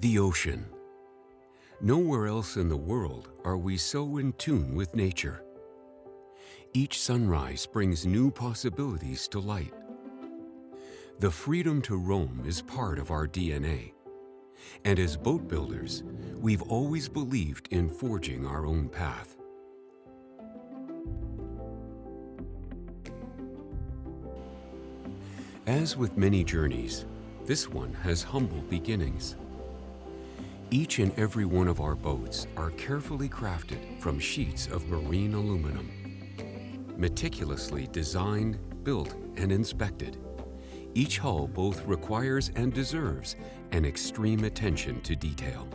The ocean. Nowhere else in the world are we so in tune with nature. Each sunrise brings new possibilities to light. The freedom to roam is part of our DNA. And as boat builders, we've always believed in forging our own path. As with many journeys, this one has humble beginnings. Each and every one of our boats are carefully crafted from sheets of marine aluminum. Meticulously designed, built, and inspected, each hull both requires and deserves an extreme attention to detail.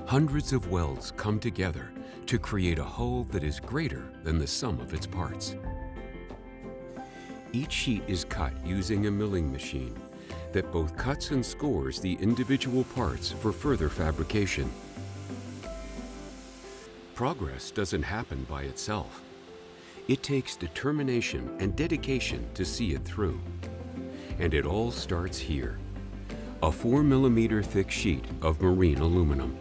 Hundreds of welds come together to create a hull that is greater than the sum of its parts. Each sheet is cut using a milling machine that both cuts and scores the individual parts for further fabrication. Progress doesn't happen by itself. It takes determination and dedication to see it through. And it all starts here. A 4mm thick sheet of marine aluminum.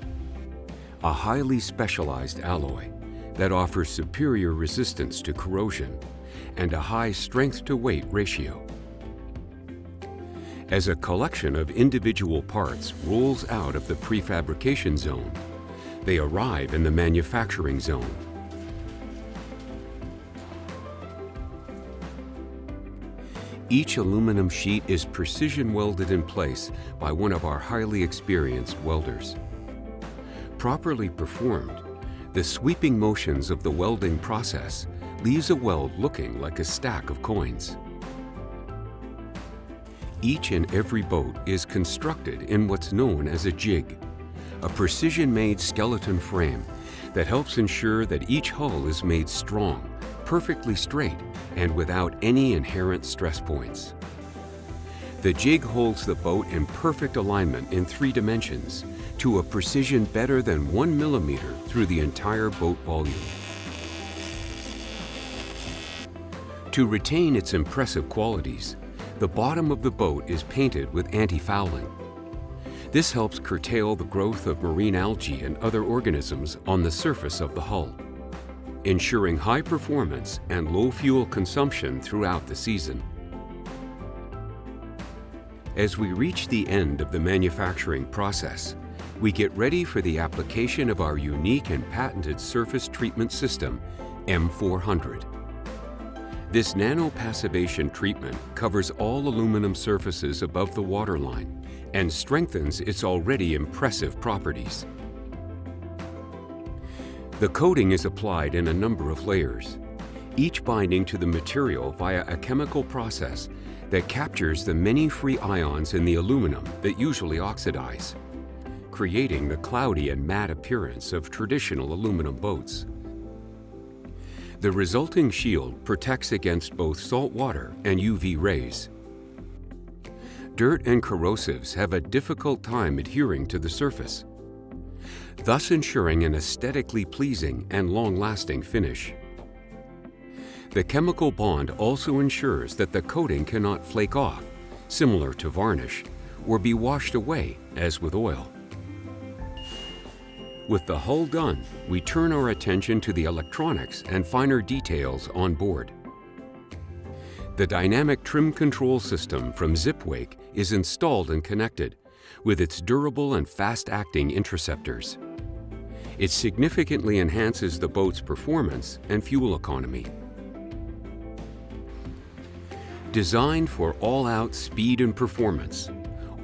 A highly specialized alloy that offers superior resistance to corrosion and a high strength-to-weight ratio. As a collection of individual parts rolls out of the prefabrication zone, they arrive in the manufacturing zone. Each aluminum sheet is precision welded in place by one of our highly experienced welders. Properly performed, the sweeping motions of the welding process leaves a weld looking like a stack of coins. Each and every boat is constructed in what's known as a jig, a precision-made skeleton frame that helps ensure that each hull is made strong, perfectly straight, and without any inherent stress points. The jig holds the boat in perfect alignment in 3 dimensions to a precision better than 1 millimeter through the entire boat volume. To retain its impressive qualities, the bottom of the boat is painted with anti-fouling. This helps curtail the growth of marine algae and other organisms on the surface of the hull, ensuring high performance and low fuel consumption throughout the season. As we reach the end of the manufacturing process, we get ready for the application of our unique and patented surface treatment system, M400. This nano-passivation treatment covers all aluminum surfaces above the waterline and strengthens its already impressive properties. The coating is applied in a number of layers, each binding to the material via a chemical process that captures the many free ions in the aluminum that usually oxidize, creating the cloudy and matte appearance of traditional aluminum boats. The resulting shield protects against both salt water and UV rays. Dirt and corrosives have a difficult time adhering to the surface, thus ensuring an aesthetically pleasing and long-lasting finish. The chemical bond also ensures that the coating cannot flake off, similar to varnish, or be washed away, as with oil. With the hull done, we turn our attention to the electronics and finer details on board. The dynamic trim control system from Zipwake is installed and connected with its durable and fast-acting interceptors. It significantly enhances the boat's performance and fuel economy. Designed for all-out speed and performance,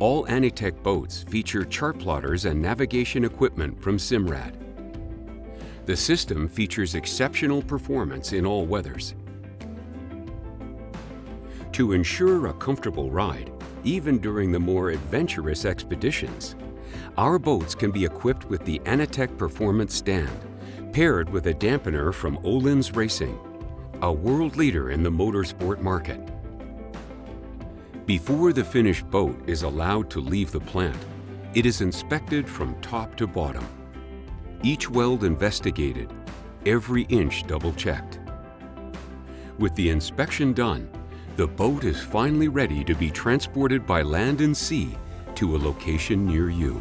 all Anytec boats feature chart plotters and navigation equipment from Simrad. The system features exceptional performance in all weathers. To ensure a comfortable ride, even during the more adventurous expeditions, our boats can be equipped with the Anytec Performance Stand, paired with a dampener from Öhlins Racing, a world leader in the motorsport market. Before the finished boat is allowed to leave the plant, it is inspected from top to bottom. Each weld investigated, every inch double-checked. With the inspection done, the boat is finally ready to be transported by land and sea to a location near you.